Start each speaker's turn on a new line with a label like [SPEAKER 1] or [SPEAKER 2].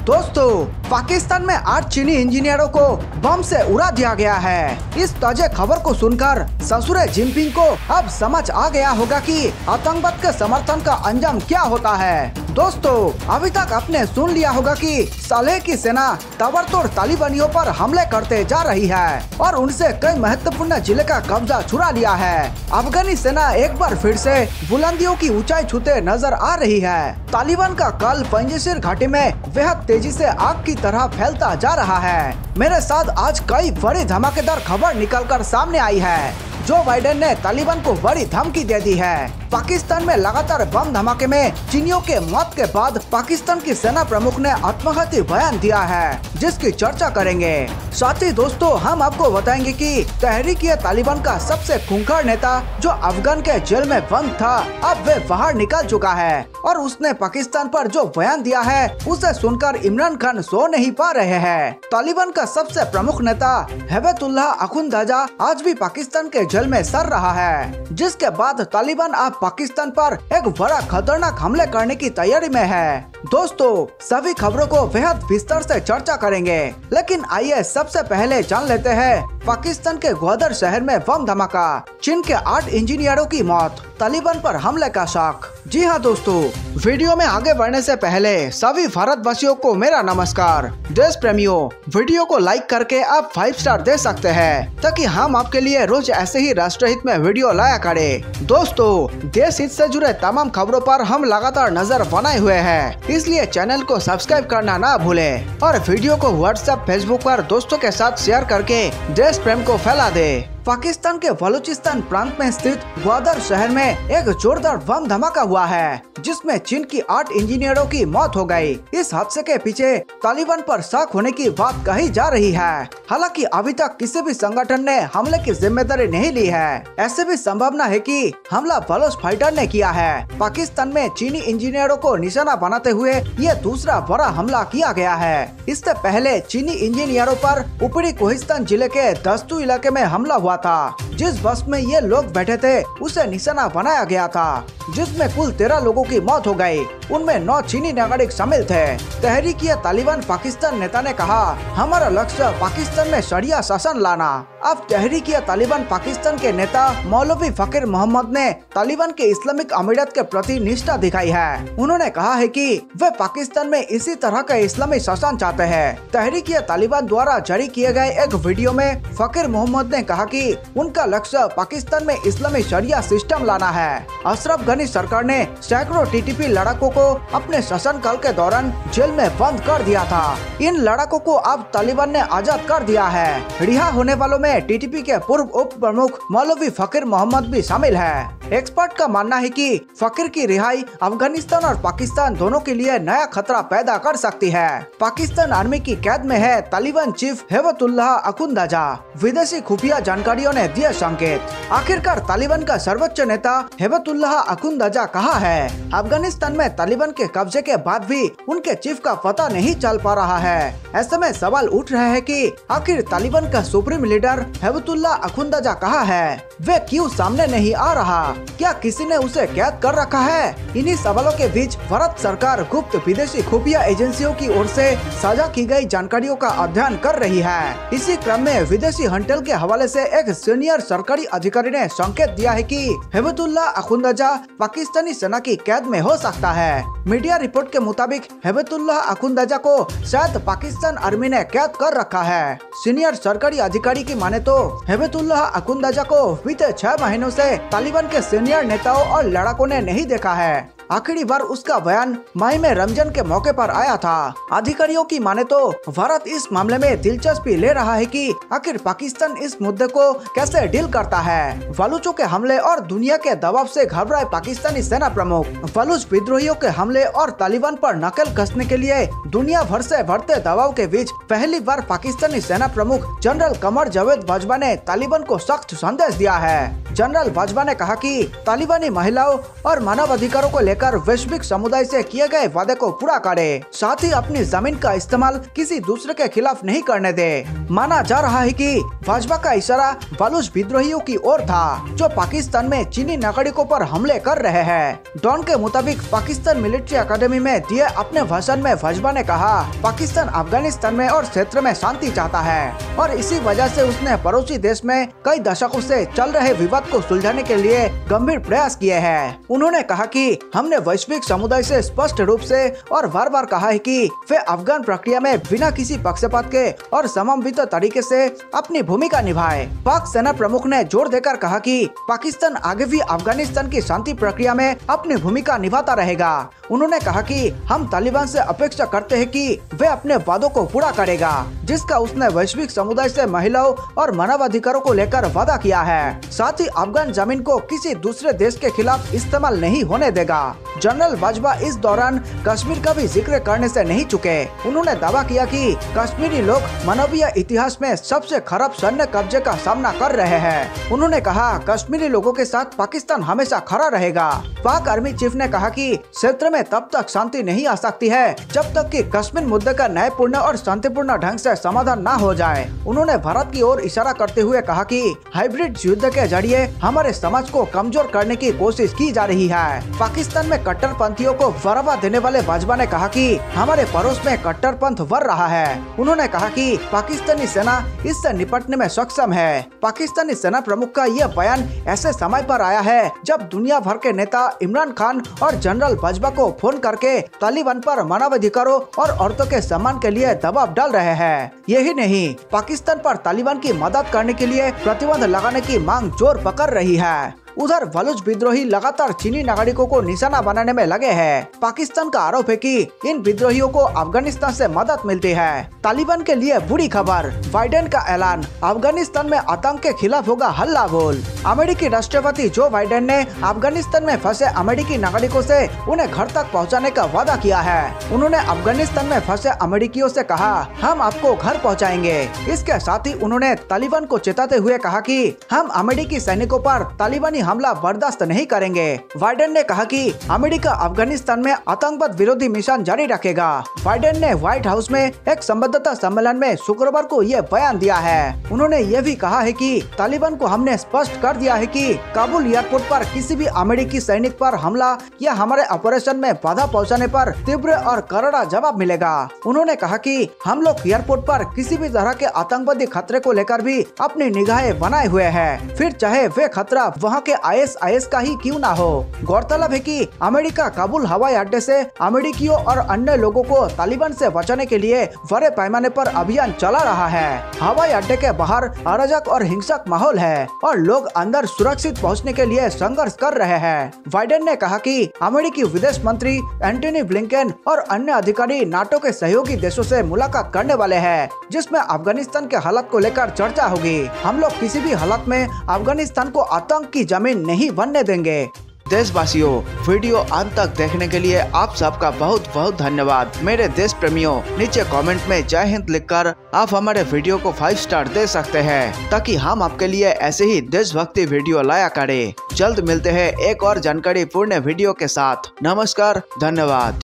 [SPEAKER 1] दोस्तों, पाकिस्तान में 8 चीनी इंजीनियरों को बम से उड़ा दिया गया है। इस ताजा खबर को सुनकर ससुरे जिनपिंग को अब समझ आ गया होगा कि आतंकवाद के समर्थन का अंजाम क्या होता है। दोस्तों, अभी तक आपने सुन लिया होगा कि सालेह की सेना ताबड़तोड़ तालिबानियों पर हमले करते जा रही है और उनसे कई महत्वपूर्ण जिले का कब्जा छुड़ा लिया है। अफगानी सेना एक बार फिर से बुलंदियों की ऊंचाई छूते नजर आ रही है। तालिबान का कल पंजशीर घाटी में बेहद तेजी से आग की तरह फैलता जा रहा है। मेरे साथ आज कई बड़ी धमाकेदार खबर निकलकर सामने आई है। जो बाइडेन ने तालिबान को बड़ी धमकी दे दी है। पाकिस्तान में लगातार बम धमाके में चीनियों के मौत के बाद पाकिस्तान की सेना प्रमुख ने आत्मघाती बयान दिया है, जिसकी चर्चा करेंगे। साथ ही दोस्तों, हम आपको बताएंगे कि तहरीक-ए-तालिबान का सबसे खूंखार नेता जो अफगान के जेल में बंद था, अब वे बाहर निकल चुका है और उसने पाकिस्तान पर जो बयान दिया है उसे सुनकर इमरान खान सो नहीं पा रहे हैं। तालिबान का सबसे प्रमुख नेता हेबतुल्लाह अखुंदजाह आज भी पाकिस्तान के जेल में सड़ रहा है, जिसके बाद तालिबान अब पाकिस्तान पर एक बड़ा खतरनाक हमले करने की तैयारी में है। दोस्तों, सभी खबरों को बेहद विस्तार से चर्चा करेंगे, लेकिन आइए सबसे पहले जान लेते हैं पाकिस्तान के ग्वादर शहर में बम धमाका, चीन के 8 इंजीनियरों की मौत, तालिबान पर हमले का शक। जी हाँ दोस्तों, वीडियो में आगे बढ़ने से पहले सभी भारतवासियों को मेरा नमस्कार। देश प्रेमियों, वीडियो को लाइक करके आप 5 स्टार दे सकते हैं ताकि हम आपके लिए रोज ऐसे ही राष्ट्रहित में वीडियो लाया करें। दोस्तों, देश हित से जुड़े तमाम खबरों पर हम लगातार नजर बनाए हुए हैं, इसलिए चैनल को सब्सक्राइब करना ना भूलें और वीडियो को व्हाट्सएप, फेसबुक पर दोस्तों के साथ शेयर करके देश प्रेम को फैला दे। पाकिस्तान के बलूचिस्तान प्रांत में स्थित ग्वादर शहर में एक जोरदार बम धमाका हुआ है, जिसमें चीन की 8 इंजीनियरों की मौत हो गई। इस हादसे के पीछे तालिबान पर शक होने की बात कही जा रही है। हालांकि अभी तक किसी भी संगठन ने हमले की जिम्मेदारी नहीं ली है। ऐसे भी संभावना है कि हमला बलोच फाइटर ने किया है। पाकिस्तान में चीनी इंजीनियरों को निशाना बनाते हुए ये दूसरा बड़ा हमला किया गया है। इससे पहले चीनी इंजीनियरों पर ऊपरी कोहिस्तान जिले के दस्तू इलाके में हमला हुआ था। जिस बस में ये लोग बैठे थे उसे निशाना बनाया गया था, जिसमें कुल 13 लोगों की मौत हो गई। उनमें 9 चीनी नागरिक शामिल थे। तहरीक-ए-तालिबान पाकिस्तान नेता ने कहा, हमारा लक्ष्य पाकिस्तान में शरिया शासन लाना। अब तहरीक-ए-तालिबान पाकिस्तान के नेता मौलवी फकीर मोहम्मद ने तालिबान के इस्लामिक अमीरत के प्रति निष्ठा दिखाई है। उन्होंने कहा है कि वे पाकिस्तान में इसी तरह का इस्लामी शासन चाहते हैं। तहरीक-ए-तालिबान द्वारा जारी किए गए एक वीडियो में फकीर मोहम्मद ने कहा कि उनका लक्ष्य पाकिस्तान में इस्लामी शरिया सिस्टम लाना है। अशरफ गनी सरकार ने सैकड़ों टीटीपी लड़ाकों को अपने शासनकाल के दौरान जेल में बंद कर दिया था। इन लड़ाकों को अब तालिबान ने आजाद कर दिया है। रिहा होने वालों में टीटीपी के पूर्व उप प्रमुख मौलवी फकीर मोहम्मद भी शामिल है। एक्सपर्ट का मानना है कि फकीर की रिहाई अफगानिस्तान और पाकिस्तान दोनों के लिए नया खतरा पैदा कर सकती है। पाकिस्तान आर्मी की कैद में है तालिबान चीफ हेबतुल्लाह अखुंदजाह। विदेशी खुफिया जानकारियों ने दिए संकेत। आखिरकार तालिबान का सर्वोच्च नेता हेबतुल्लाह अखुंदजाह कहाँ है? अफगानिस्तान में तालिबान के कब्जे के बाद भी उनके चीफ का पता नहीं चल पा रहा है। ऐसे में सवाल उठ रहे हैं कि आखिर तालिबान का सुप्रीम लीडर हेबतुल्लाह अखुंदजाह कहाँ है? वे क्यों सामने नहीं आ रहा? क्या किसी ने उसे कैद कर रखा है? इन्हीं सवालों के बीच भारत सरकार गुप्त विदेशी खुफिया एजेंसियों की ओर से साझा की गई जानकारियों का अध्ययन कर रही है। इसी क्रम में विदेशी हंटेल के हवाले से एक सीनियर सरकारी अधिकारी ने संकेत दिया है कि हेबतुल्लाह अखुंदजाह पाकिस्तानी सेना की कैद में हो सकता है। मीडिया रिपोर्ट के मुताबिक हेबतुल्लाह अखुंदजाह को शायद पाकिस्तान आर्मी ने कैद कर रखा है। सीनियर सरकारी अधिकारी की माने तो हेबतुल्लाह अखुंदजाह को बीते 6 महीनों से तालिबान के सीनियर नेताओं और लड़ाकों ने नहीं देखा है। आखिरी बार उसका बयान मई में रमजान के मौके पर आया था। अधिकारियों की माने तो भारत इस मामले में दिलचस्पी ले रहा है कि आखिर पाकिस्तान इस मुद्दे को कैसे डील करता है। बलूचों के हमले और दुनिया के दबाव से घबराए पाकिस्तानी सेना प्रमुख बलूच विद्रोहियों के हमले और तालिबान पर नकेल कसने के लिए दुनिया भर से बढ़ते दबाव के बीच पहली बार पाकिस्तानी सेना प्रमुख जनरल कमर जावेद बाजवा ने तालिबान को सख्त संदेश दिया है। जनरल बाजवा ने कहा कि तालिबानी महिलाओं और मानव अधिकारों को लेकर लेकर वैश्विक समुदाय से किए गए वादे को पूरा करे, साथ ही अपनी जमीन का इस्तेमाल किसी दूसरे के खिलाफ नहीं करने दे। माना जा रहा है कि भाजपा का इशारा बलूच विद्रोहियों की ओर था, जो पाकिस्तान में चीनी नागरिकों पर हमले कर रहे हैं। डॉन के मुताबिक पाकिस्तान मिलिट्री अकादमी में दिए अपने भाषण में भाजपा ने कहा, पाकिस्तान अफगानिस्तान में और क्षेत्र में शांति चाहता है और इसी वजह से उसने पड़ोसी देश में कई दशकों से चल रहे विवाद को सुलझाने के लिए गंभीर प्रयास किए हैं। उन्होंने कहा कि हमने वैश्विक समुदाय से स्पष्ट रूप से और बार बार कहा है कि वे अफगान प्रक्रिया में बिना किसी पक्षपात के और समन्वित तरीके से अपनी भूमिका निभाए। पाक सेना प्रमुख ने जोर देकर कहा कि पाकिस्तान आगे भी अफगानिस्तान की शांति प्रक्रिया में अपनी भूमिका निभाता रहेगा। उन्होंने कहा कि हम तालिबान से अपेक्षा करते हैं कि वे अपने वादों को पूरा करेगा, जिसका उसने वैश्विक समुदाय से महिलाओं और मानवाधिकारों को लेकर वादा किया है। साथ ही अफगान जमीन को किसी दूसरे देश के खिलाफ इस्तेमाल नहीं होने देगा। जनरल बाजवा इस दौरान कश्मीर का भी जिक्र करने से नहीं चुके। उन्होंने दावा किया कि कश्मीरी लोग मानवीय इतिहास में सबसे खराब सैन्य कब्जे का सामना कर रहे हैं। उन्होंने कहा, कश्मीरी लोगों के साथ पाकिस्तान हमेशा खड़ा रहेगा। पाक आर्मी चीफ ने कहा कि क्षेत्र में तब तक शांति नहीं आ सकती है जब तक कि कश्मीर मुद्दे का न्यायपूर्ण और शांतिपूर्ण ढंग से समाधान न हो जाए। उन्होंने भारत की ओर इशारा करते हुए कहा कि हाइब्रिड युद्ध के जरिए हमारे समाज को कमजोर करने की कोशिश की जा रही है। पाकिस्तान में कट्टरपंथियों को बढ़ावा देने वाले बाजवा ने कहा कि हमारे पड़ोस में कट्टरपंथ बढ़ रहा है। उन्होंने कहा कि पाकिस्तानी सेना इससे निपटने में सक्षम है। पाकिस्तानी सेना प्रमुख का यह बयान ऐसे समय पर आया है जब दुनिया भर के नेता इमरान खान और जनरल बाजवा को फोन करके तालिबान पर मानवाधिकारों और औरतों के सम्मान के लिए दबाव डाल रहे हैं। यही नहीं, पाकिस्तान पर तालिबान की मदद करने के लिए प्रतिबंध लगाने की मांग जोर पकड़ रही है। उधर बलूच विद्रोही लगातार चीनी नागरिकों को निशाना बनाने में लगे हैं। पाकिस्तान का आरोप है कि इन विद्रोहियों को अफगानिस्तान से मदद मिलती है। तालिबान के लिए बुरी खबर, बाइडेन का ऐलान, अफगानिस्तान में आतंक के खिलाफ होगा हल्ला बोल। अमेरिकी राष्ट्रपति जो बाइडेन ने अफगानिस्तान में फंसे अमेरिकी नागरिकों से उन्हें घर तक पहुंचाने का वादा किया है। उन्होंने अफगानिस्तान में फंसे अमेरिकियों से कहा, हम आपको घर पहुंचाएंगे। इसके साथ ही उन्होंने तालिबान को चेताते हुए कहा कि हम अमेरिकी सैनिकों पर तालिबानी हमला बर्दाश्त नहीं करेंगे। बाइडेन ने कहा कि अमेरिका अफगानिस्तान में आतंकवाद विरोधी मिशन जारी रखेगा। बाइडेन ने व्हाइट हाउस में एक संवाददाता सम्मेलन में शुक्रवार को ये बयान दिया है। उन्होंने ये भी कहा है कि तालिबान को हमने स्पष्ट कर दिया है कि काबुल एयरपोर्ट पर किसी भी अमेरिकी सैनिक पर हमला या हमारे ऑपरेशन में बाधा पहुंचाने पर तीव्र और करारा जवाब मिलेगा। उन्होंने कहा कि हम लोग एयरपोर्ट पर किसी भी तरह के आतंकवादी खतरे को लेकर भी अपनी निगाहें बनाए हुए हैं, फिर चाहे वे खतरा वहाँ के ISIS का ही क्यों ना हो। गौरतलब है कि अमेरिका काबुल हवाई अड्डे से अमेरिकियों और अन्य लोगों को तालिबान से बचाने के लिए बड़े पैमाने पर अभियान चला रहा है। हवाई अड्डे के बाहर अराजक और हिंसक माहौल है और लोग अंदर सुरक्षित पहुंचने के लिए संघर्ष कर रहे हैं। बाइडेन ने कहा कि अमेरिकी विदेश मंत्री एंटनी ब्लिंकन और अन्य अधिकारी नाटो के सहयोगी देशों से मुलाकात करने वाले हैं, जिसमें अफगानिस्तान के हालात को लेकर चर्चा होगी। हम लोग किसी भी हालत में अफगानिस्तान को आतंक की जमीन नहीं बनने देंगे। देशवासियों, वीडियो अंत तक देखने के लिए आप सबका बहुत बहुत धन्यवाद। मेरे देश प्रेमियों, नीचे कमेंट में जय हिंद लिखकर आप हमारे वीडियो को 5 स्टार दे सकते हैं, ताकि हम आपके लिए ऐसे ही देशभक्ति वीडियो लाया करें। जल्द मिलते हैं एक और जानकारी पूर्ण वीडियो के साथ। नमस्कार, धन्यवाद।